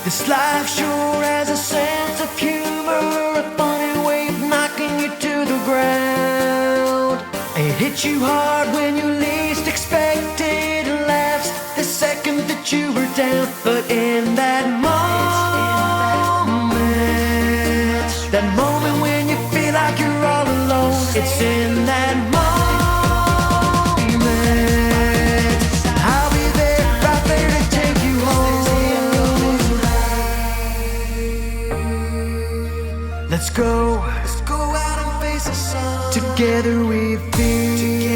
This life sure has a sense of humor, a funny way of knocking you to the ground. It hits you hard when you least expect it, and laughs the second that you were down. But in that moment when you feel like you're all alone, it's in that moment I'll be there, right there to take you home. Let's go out and face the sun. Together we feel